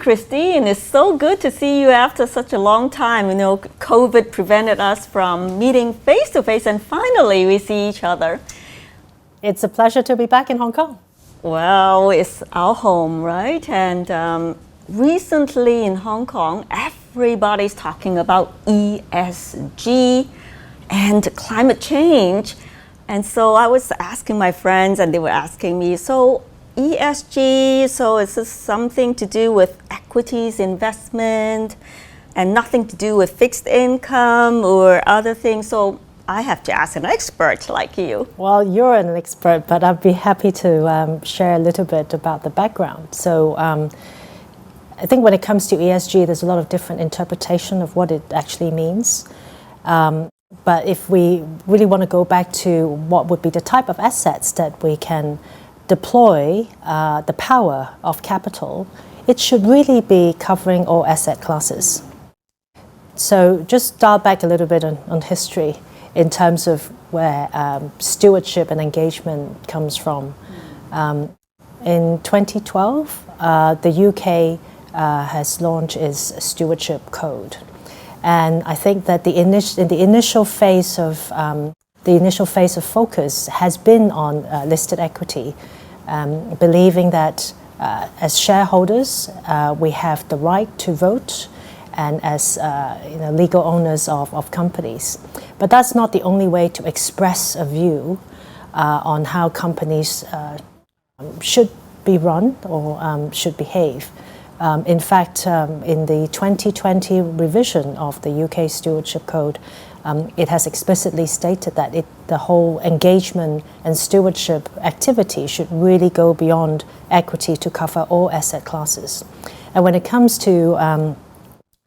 Christine. It's so good to see you after such a long time. You know, COVID prevented us from meeting face to face, and finally we see each other. It's a pleasure to be back in Hong Kong. Well, it's our home, right? And recently in Hong Kong, everybody's talking about ESG and climate change. And so I was asking my friends, and they were asking me, so ESG, so is this something to do with equities investment and nothing to do with fixed income or other things? So I have to ask an expert like you. Well, you're an expert, but I'd be happy to share a little bit about the background. So I think when it comes to ESG, there's a lot of different interpretation of what it actually means. But if we really want to go back to what would be the type of assets that we can deploy the power of capital, it should really be covering all asset classes. So just dial back a little bit on history in terms of where stewardship and engagement comes from. In 2012, the UK has launched its Stewardship Code. And I think that in the initial phase of focus has been on listed equity, believing that as shareholders we have the right to vote, and as legal owners of companies. But that's not the only way to express a view on how companies should be run or should behave. In fact, in the 2020 revision of the UK Stewardship Code, it has explicitly stated that the whole engagement and stewardship activity should really go beyond equity to cover all asset classes. And when it comes to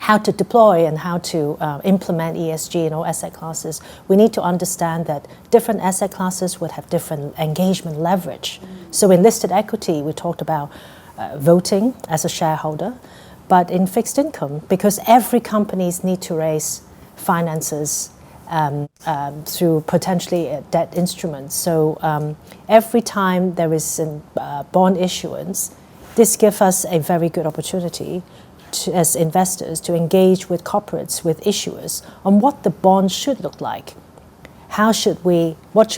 how to deploy and how to implement ESG in all asset classes, we need to understand that different asset classes would have different engagement leverage. So in listed equity, we talked about voting as a shareholder, but in fixed income, because every companies need to raise finances through potentially debt instruments. So every time there is a bond issuance, this gives us a very good opportunity as investors to engage with corporates, with issuers, on what the bond should look like. What should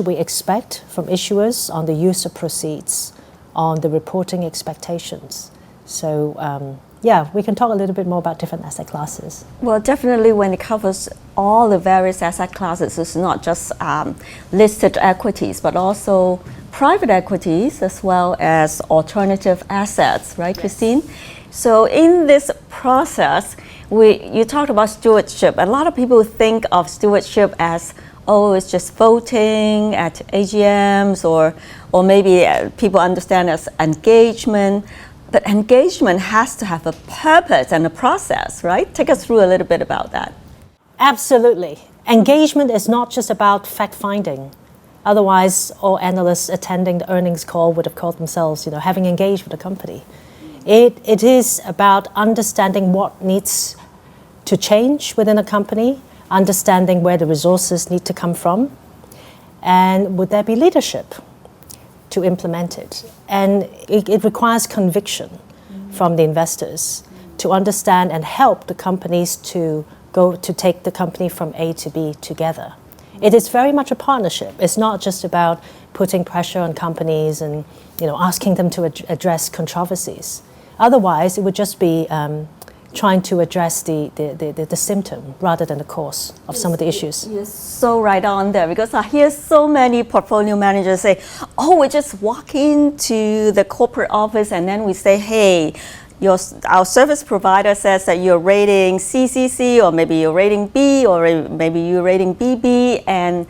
we expect from issuers on the use of proceeds, on the reporting expectations? So we can talk a little bit more about different asset classes. Well, definitely when it covers all the various asset classes, it's not just listed equities, but also private equities as well as alternative assets, right, yes. Christine? So in this process, you talked about stewardship. A lot of people think of stewardship as, it's just voting at AGMs, or maybe people understand as engagement. But engagement has to have a purpose and a process, right? Take us through a little bit about that. Absolutely. Engagement is not just about fact-finding. Otherwise, all analysts attending the earnings call would have called themselves, having engaged with the company. It is about understanding what needs to change within a company, understanding where the resources need to come from, and would there be leadership to implement it. And it requires conviction from the investors to understand and help the companies to take the company from A to B together. It is very much a partnership. It's not just about putting pressure on companies and asking them to address controversies. Otherwise, it would just be trying to address the symptom rather than the cause of some of the issues. You're so right on there, because I hear so many portfolio managers say, we just walk into the corporate office and then we say, hey, our service provider says that you're rating CCC, or maybe you're rating B, or maybe you're rating BB, and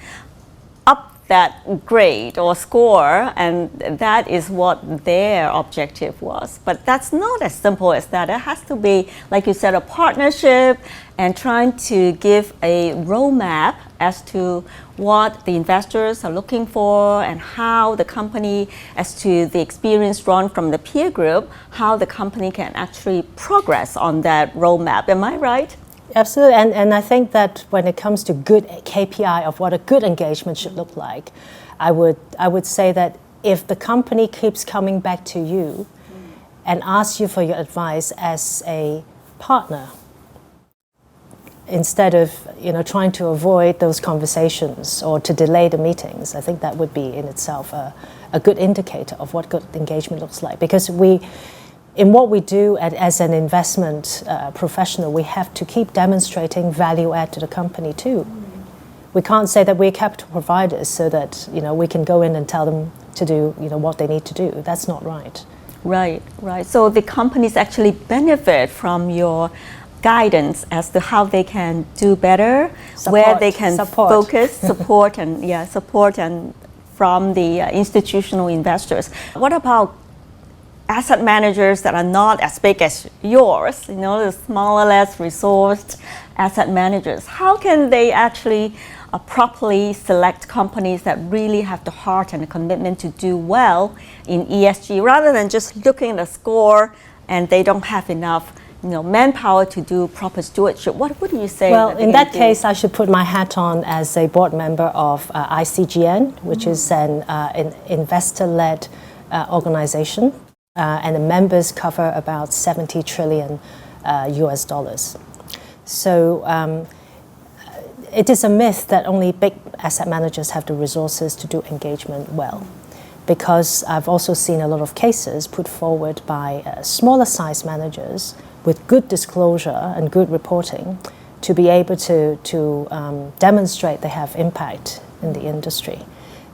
that grade or score, and that is what their objective was. But that's not as simple as that. It has to be, like you said, a partnership, and trying to give a roadmap as to what the investors are looking for, and how the company, as to the experience drawn from the peer group, how the company can actually progress on that roadmap. Am I right? Absolutely, and I think that when it comes to good KPI of what a good engagement should look like, I would say that if the company keeps coming back to you and ask you for your advice as a partner, instead of trying to avoid those conversations or to delay the meetings. I think that would be in itself a good indicator of what good engagement looks like. Because in what we do as an investment professional, we have to keep demonstrating value add to the company too. We can't say that we're capital providers so that we can go in and tell them to do what they need to do. That's not right. Right. So the companies actually benefit from your guidance as to how they can do better, where they can focus, support and from the institutional investors. What about asset managers that are not as big as yours, the smaller, less resourced asset managers? How can they actually properly select companies that really have the heart and the commitment to do well in ESG, rather than just looking at the score and they don't have enough manpower to do proper stewardship? What would you say? Well, in that case, I should put my hat on as a board member of ICGN, which is an investor-led organization, and the members cover about $70 trillion US dollars. So it is a myth that only big asset managers have the resources to do engagement well, because I've also seen a lot of cases put forward by smaller size managers with good disclosure and good reporting to be able to demonstrate they have impact in the industry.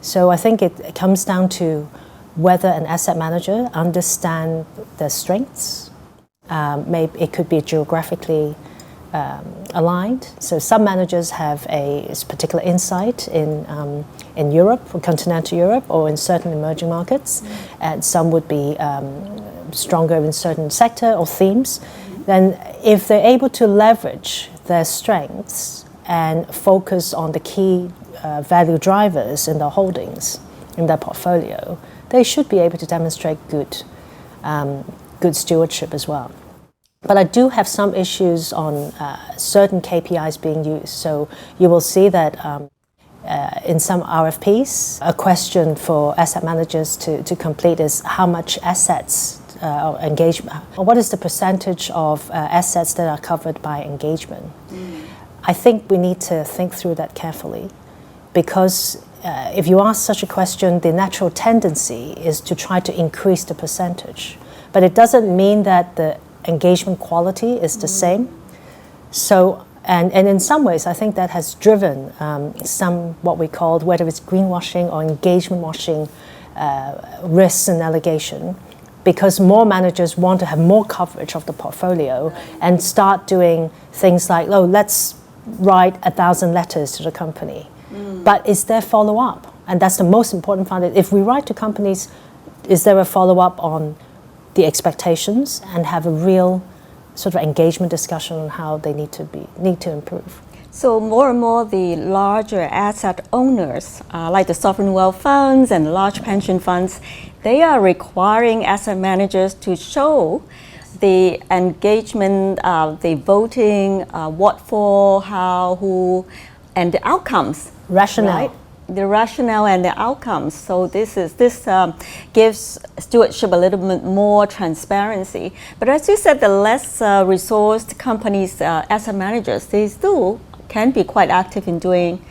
So I think it comes down to whether an asset manager understands their strengths. Maybe it could be geographically aligned. So some managers have a particular insight in Europe, or continental Europe, or in certain emerging markets, and some would be stronger in certain sector or themes. Then if they're able to leverage their strengths and focus on the key value drivers in their holdings, in their portfolio, they should be able to demonstrate good stewardship as well. But I do have some issues on certain KPIs being used. So you will see that in some RFPs, a question for asset managers to complete is how much assets or engagement, or what is the percentage of assets that are covered by engagement. I think we need to think through that carefully, because if you ask such a question, the natural tendency is to try to increase the percentage. But it doesn't mean that the engagement quality is the same. So, and in some ways, I think that has driven some what we call, whether it's greenwashing or engagement washing, risks and allegation, because more managers want to have more coverage of the portfolio and start doing things like, let's write 1,000 letters to the company. But is there follow-up? And that's the most important part. If we write to companies, is there a follow-up on the expectations and have a real sort of engagement discussion on how they need to improve? So more and more the larger asset owners, like the sovereign wealth funds and large pension funds, they are requiring asset managers to show the engagement, the voting, what for, how, who, and the outcomes. Rationale. Right? The rationale and the outcomes. So this gives stewardship a little bit more transparency. But as you said, the less resourced companies, asset managers, they still can be quite active in doing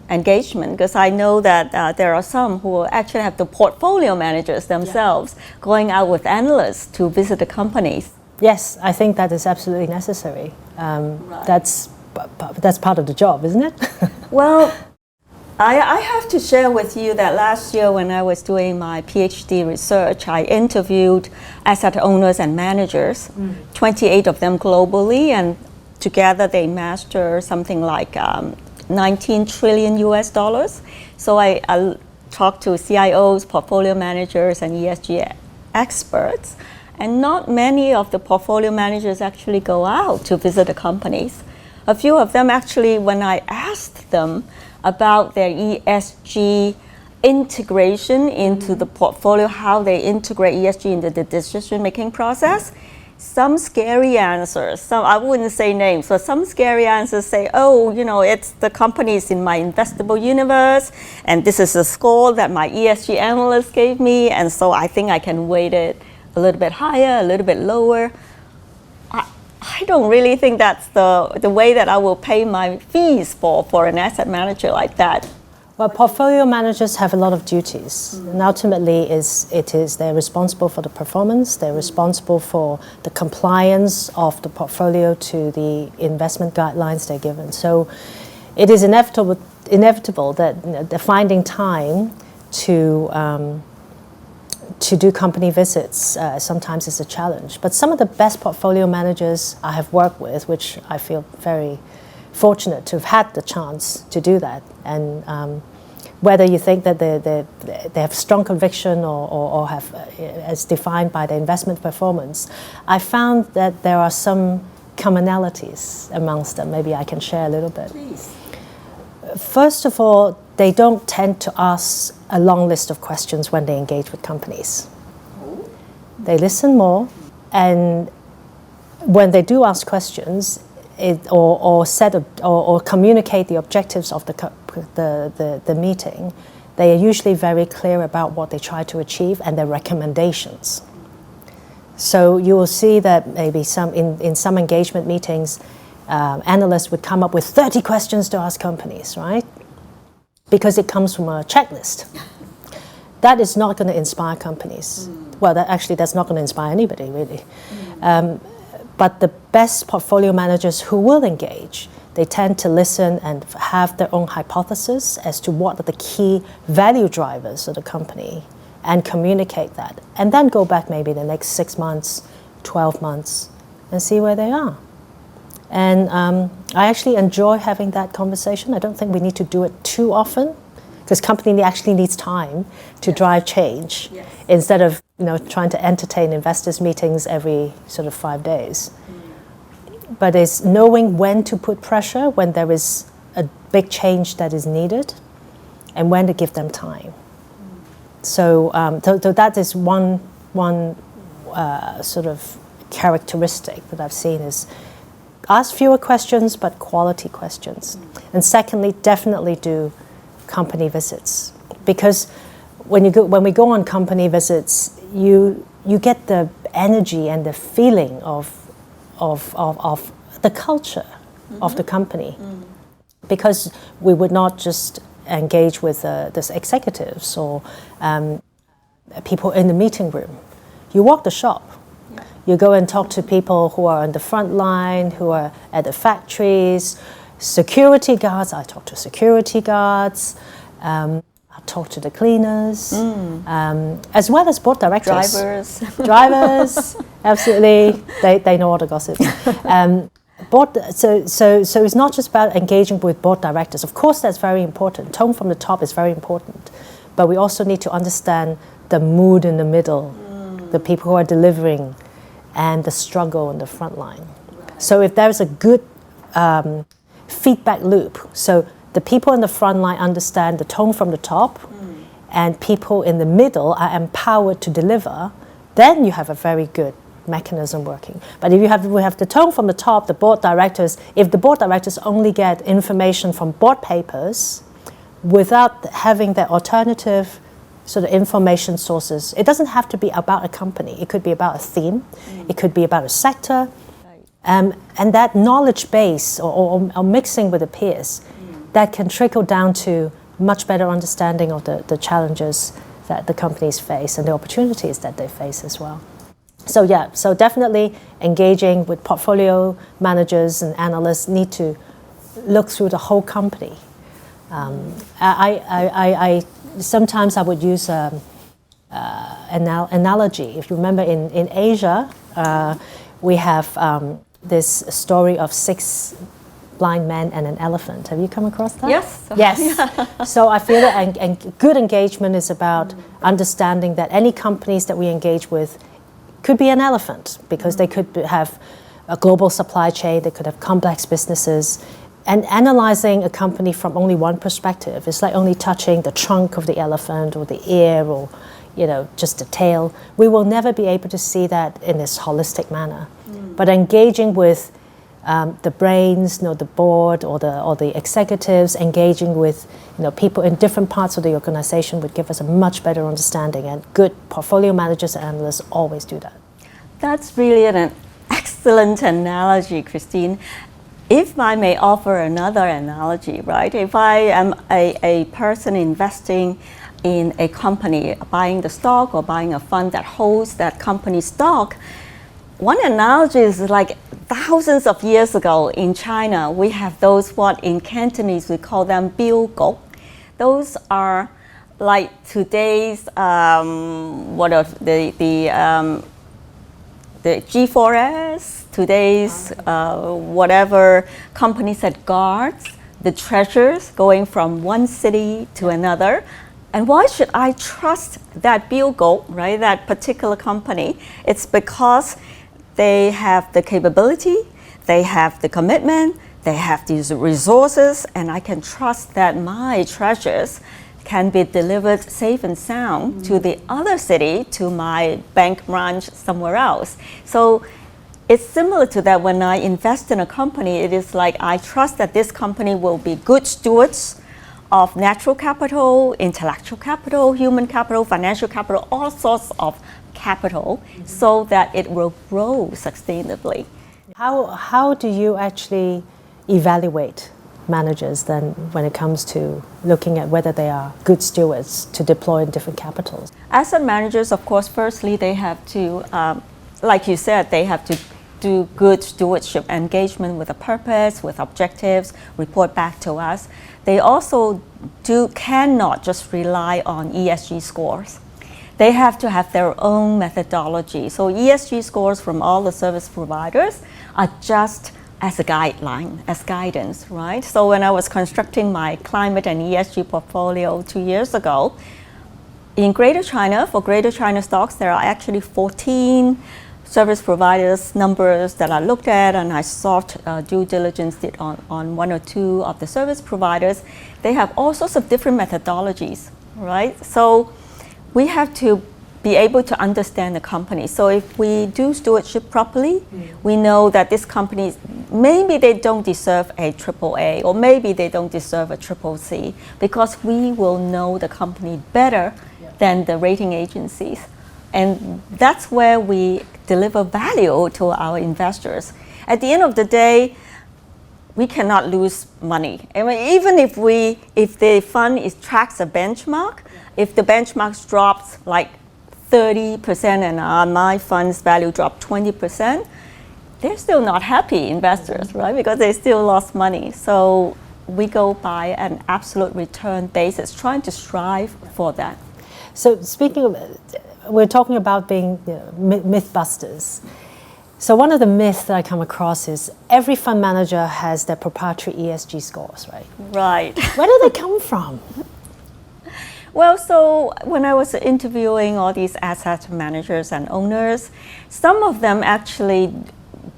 engagement, because I know that there are some who actually have the portfolio managers themselves going out with analysts to visit the companies. Yes, I think that is absolutely necessary. Right. That's part of the job, isn't it? Well, I have to share with you that last year when I was doing my PhD research, I interviewed asset owners and managers, 28 of them globally, and together they master something like 19 trillion US dollars. So I talked to CIOs, portfolio managers, and ESG experts, and not many of the portfolio managers actually go out to visit the companies. A few of them actually, when I asked them about their ESG integration into the portfolio, how they integrate ESG into the decision-making process, some scary answers, some, I wouldn't say names, but some scary answers say, it's the companies in my investable universe, and this is a score that my ESG analyst gave me, and so I think I can weight it a little bit higher, a little bit lower. I don't really think that's the way that I will pay my fees for an asset manager like that. Well, portfolio managers have a lot of duties, and ultimately they're responsible for the performance, they're responsible for the compliance of the portfolio to the investment guidelines they're given. So it is inevitable that the finding time to do company visits sometimes is a challenge. But some of the best portfolio managers I have worked with, which I feel very fortunate to have had the chance to do that, and whether you think that they have strong conviction or have, as defined by the investment performance, I found that there are some commonalities amongst them. Maybe I can share a little bit. Please. First of all, they don't tend to ask a long list of questions when they engage with companies. They listen more, and when they do ask questions, or communicate the objectives of the meeting, they are usually very clear about what they try to achieve and their recommendations. So you will see that maybe in some engagement meetings, analysts would come up with 30 questions to ask companies, right? Because it comes from a checklist. That is not going to inspire companies. Well, that's not going to inspire anybody, really. But the best portfolio managers who will engage, they tend to listen and have their own hypothesis as to what are the key value drivers of the company and communicate that. And then go back maybe the next 6 months, 12 months, and see where they are. And I actually enjoy having that conversation. I don't think we need to do it too often, because company actually needs time to drive change, instead of trying to entertain investors meetings every sort of 5 days. But it's knowing when to put pressure when there is a big change that is needed, and when to give them time. So that is one sort of characteristic that I've seen is ask fewer questions but quality questions. And secondly, definitely do company visits, because when we go on company visits, you get the energy and the feeling of the culture of the company, because we would not just engage with the executives or people in the meeting room. You walk the shop. You go and talk to people who are on the front line, who are at the factories, security guards. I talk to security guards. I talk to the cleaners, as well as board directors. Drivers, absolutely. They know all the gossip. So it's not just about engaging with board directors. Of course, that's very important. Tone from the top is very important. But we also need to understand the mood in the middle, the people who are delivering, and the struggle in the front line. So if there's a good feedback loop, so the people in the front line understand the tone from the top, and people in the middle are empowered to deliver, then you have a very good mechanism working. But if we have the tone from the top, the board directors, if the board directors only get information from board papers without having their alternative sort of information sources, it doesn't have to be about a company. It could be about a theme. It could be about a sector. And that knowledge base or mixing with the peers, that can trickle down to much better understanding of the challenges that the companies face and the opportunities that they face as well. So definitely engaging with portfolio managers and analysts need to look through the whole company. Sometimes I would use an analogy. If you remember in Asia, we have this story of 6 blind men and an elephant. Have you come across that? Yes. Yes. So I feel that and good engagement is about understanding that any companies that we engage with could be an elephant, because they could have a global supply chain, they could have complex businesses. And analyzing a company from only one perspective is like only touching the trunk of the elephant or the ear or just the tail. We will never be able to see that in this holistic manner. But engaging with the brains, the board or the executives engaging with people in different parts of the organization would give us a much better understanding, and good portfolio managers and analysts always do that. That's really an excellent analogy, Christine. If I may offer another analogy, right? If I am a person investing in a company, buying the stock or buying a fund that holds that company's stock, one analogy is like thousands of years ago in China, we have those, what in Cantonese we call them biu gok. Those are like today's, what are the G4S, today's whatever companies that guards the treasures going from one city to another. And why should I trust that BlueOnion, right, that particular company? It's because they have the capability, they have the commitment, they have these resources, and I can trust that my treasures can be delivered safe and sound to the other city, to my bank branch somewhere else. So it's similar to that when I invest in a company. It is like I trust that this company will be good stewards of natural capital, intellectual capital, human capital, financial capital, all sorts of capital, so that it will grow sustainably. How do you actually evaluate managers then when it comes to looking at whether they are good stewards to deploy in different capitals? Asset managers, of course, firstly, they have to, like you said, they have to do good stewardship, engagement with a purpose, with objectives, report back to us. They also cannot just rely on ESG scores. They have to have their own methodology. So ESG scores from all the service providers are just as a guideline, as guidance, right? So when I was constructing my climate and ESG portfolio 2 years ago, in Greater China, for Greater China stocks, there are actually 14 service providers numbers that I looked at, and I sought due diligence on one or two of the service providers. They have all sorts of different methodologies, right? So we have to be able to understand the company. So if we do stewardship properly, we know that this company, maybe they don't deserve a AAA, or maybe they don't deserve a CCC, because we will know the company better than the rating agencies. And that's where we deliver value to our investors. At the end of the day, we cannot lose money. I mean, even if the fund tracks a benchmark, if the benchmark drops like 30% and my fund's value dropped 20%, they're still not happy investors, right? Because they still lost money. So we go by an absolute return basis, trying to strive for that. So speaking of, we're talking about being myth busters. So one of the myths that I come across is every fund manager has their proprietary ESG scores, right? Right. Where do they come from? Well, so when I was interviewing all these asset managers and owners, some of them actually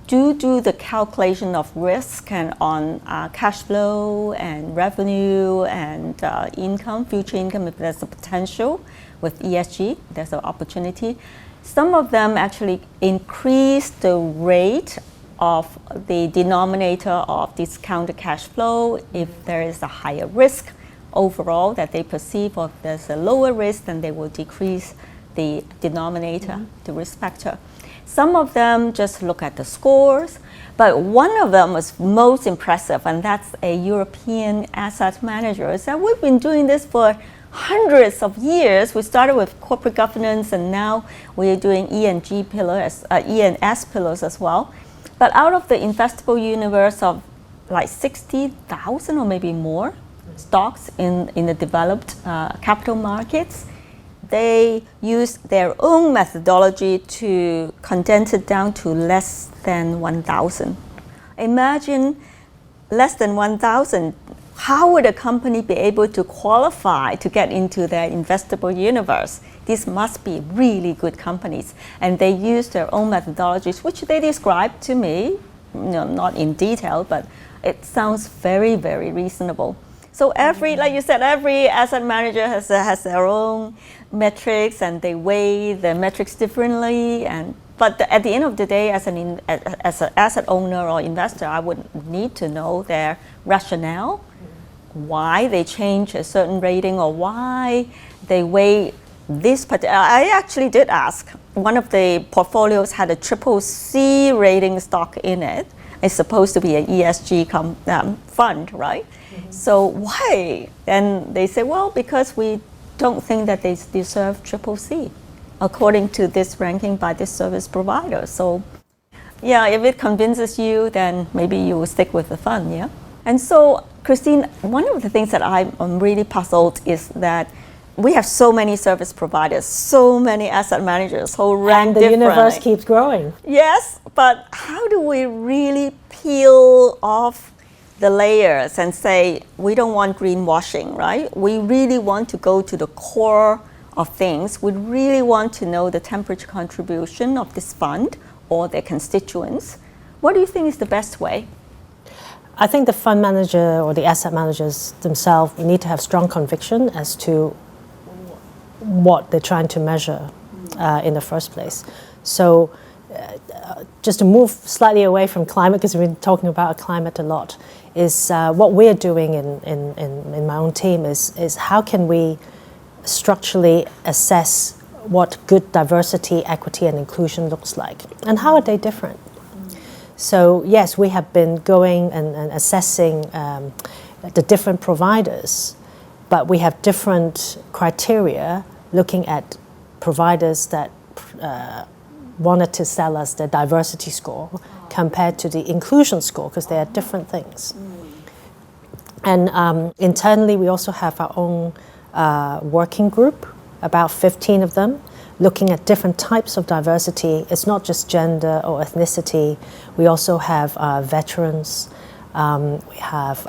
do the calculation of risk and on cash flow and revenue and income, future income, if there's a potential with ESG, there's an opportunity. Some of them actually increase the rate of the denominator of discounted cash flow if there is a higher risk overall that they perceive, or if there's a lower risk, then they will decrease the denominator, the risk factor. Some of them just look at the scores, but one of them was most impressive, and that's a European asset manager. And we've been doing this for hundreds of years. We started with corporate governance, and now we're doing E and S pillars as well. But out of the investable universe of like 60,000 or maybe more stocks in the developed capital markets, they use their own methodology to condense it down to less than 1,000. Imagine less than 1,000. How would a company be able to qualify to get into their investable universe? These must be really good companies. And they use their own methodologies, which they describe to me, not in detail, but it sounds very, very reasonable. So like you said, every asset manager has their own metrics, and they weigh the metrics differently. But at the end of the day, as an asset owner or investor, I would need to know their rationale, why they change a certain rating or why they weigh this particular. I actually did ask. One of the portfolios had a triple C rating stock in it. It's supposed to be an ESG fund, right? So why? And they say, well, because we don't think that they deserve triple C, according to this ranking by this service provider. So yeah, if it convinces you, then maybe you will stick with the fund, yeah? And so, Christine, one of the things that I'm really puzzled is that we have so many service providers, so many asset managers who rank differently. And the universe keeps growing. Yes, but how do we really peel off the layers and say, we don't want greenwashing, right? We really want to go to the core of things. We really want to know the temperature contribution of this fund or their constituents. What do you think is the best way? I think the fund manager or the asset managers themselves need to have strong conviction as to what they're trying to measure in the first place. So just to move slightly away from climate, because we've been talking about climate a lot, is what we're doing in my own team is how can we structurally assess what good diversity, equity and inclusion looks like, and how are they different? So yes, we have been going and assessing the different providers, but we have different criteria looking at providers that wanted to sell us the diversity score compared to the inclusion score, because they are different things. And internally, we also have our own working group, about 15 of them, looking at different types of diversity. It's not just gender or ethnicity. We also have veterans, we have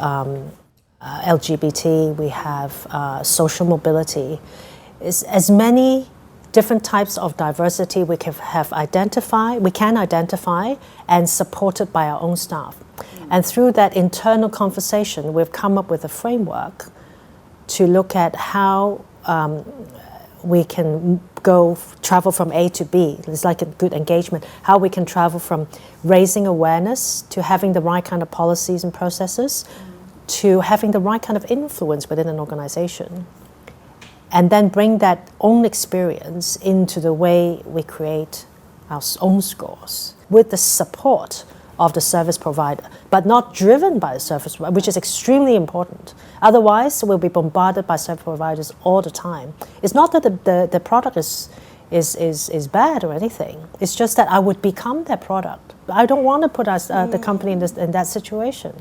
LGBT, we have social mobility. It's as many different types of diversity we can identify and supported by our own staff. And through that internal conversation, we've come up with a framework to look at how we can travel from A to B. It's like a good engagement. How we can travel from raising awareness to having the right kind of policies and processes to having the right kind of influence within an organization. And then bring that own experience into the way we create our own scores with the support of the service provider, but not driven by the service provider, which is extremely important. Otherwise, we'll be bombarded by service providers all the time. It's not that the product is bad or anything. It's just that I would become that product. I don't want to put us, the company in that situation.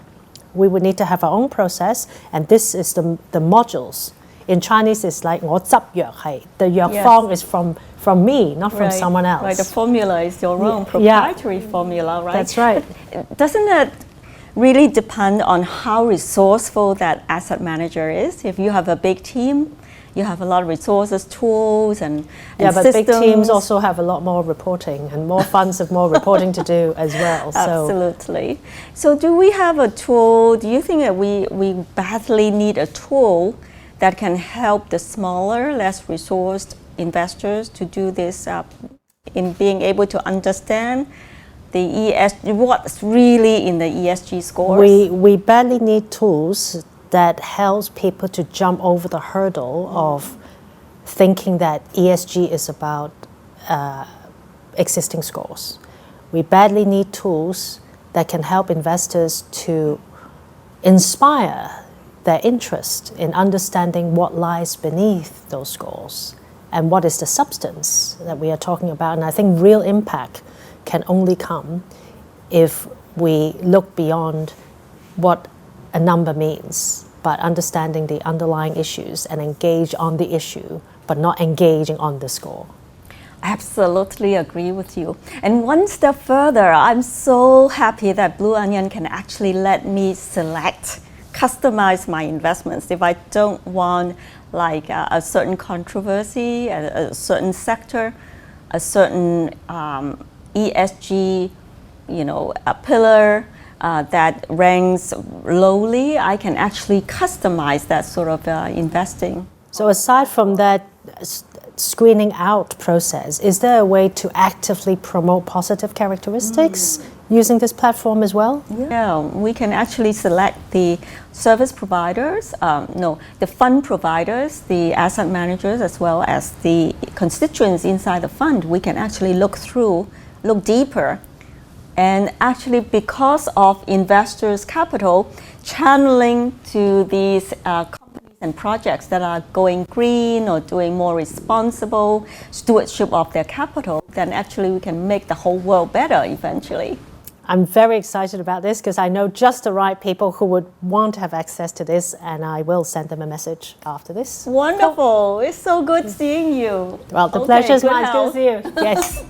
We would need to have our own process, and this is the modules. In Chinese, it's like 我執藥係. The 藥方 is from me, not from someone else. Right, the formula is your own proprietary formula, right? That's right. Doesn't it really depend on how resourceful that asset manager is? If you have a big team, you have a lot of resources, tools, and but systems. Big teams also have a lot more reporting, and more funds have more reporting to do as well. Absolutely. So do we have a tool? Do you think that we badly need a tool that can help the smaller, less resourced investors to do this in being able to understand the ESG, what's really in the ESG scores? We badly need tools that helps people to jump over the hurdle of thinking that ESG is about existing scores. We badly need tools that can help investors to inspire their interest in understanding what lies beneath those scores and what is the substance that we are talking about. And I think real impact can only come if we look beyond what a number means, but understanding the underlying issues and engage on the issue, but not engaging on the score. I absolutely agree with you. And one step further, I'm so happy that BlueOnion can actually let me customize my investments. If I don't want like a certain controversy, a certain sector, a certain ESG, a pillar that ranks lowly, I can actually customize that sort of investing. So aside from that screening out process, is there a way to actively promote positive characteristics using this platform as well? Yeah, we can actually select the service providers, the fund providers, the asset managers, as well as the constituents inside the fund. We can actually look deeper. And actually, because of investors' capital channeling to these companies and projects that are going green or doing more responsible stewardship of their capital, then actually we can make the whole world better eventually. I'm very excited about this because I know just the right people who would want to have access to this, and I will send them a message after this. Wonderful. It's so good seeing you. Well, the Okay, pleasure is good mine. Good health. to see you. Yes.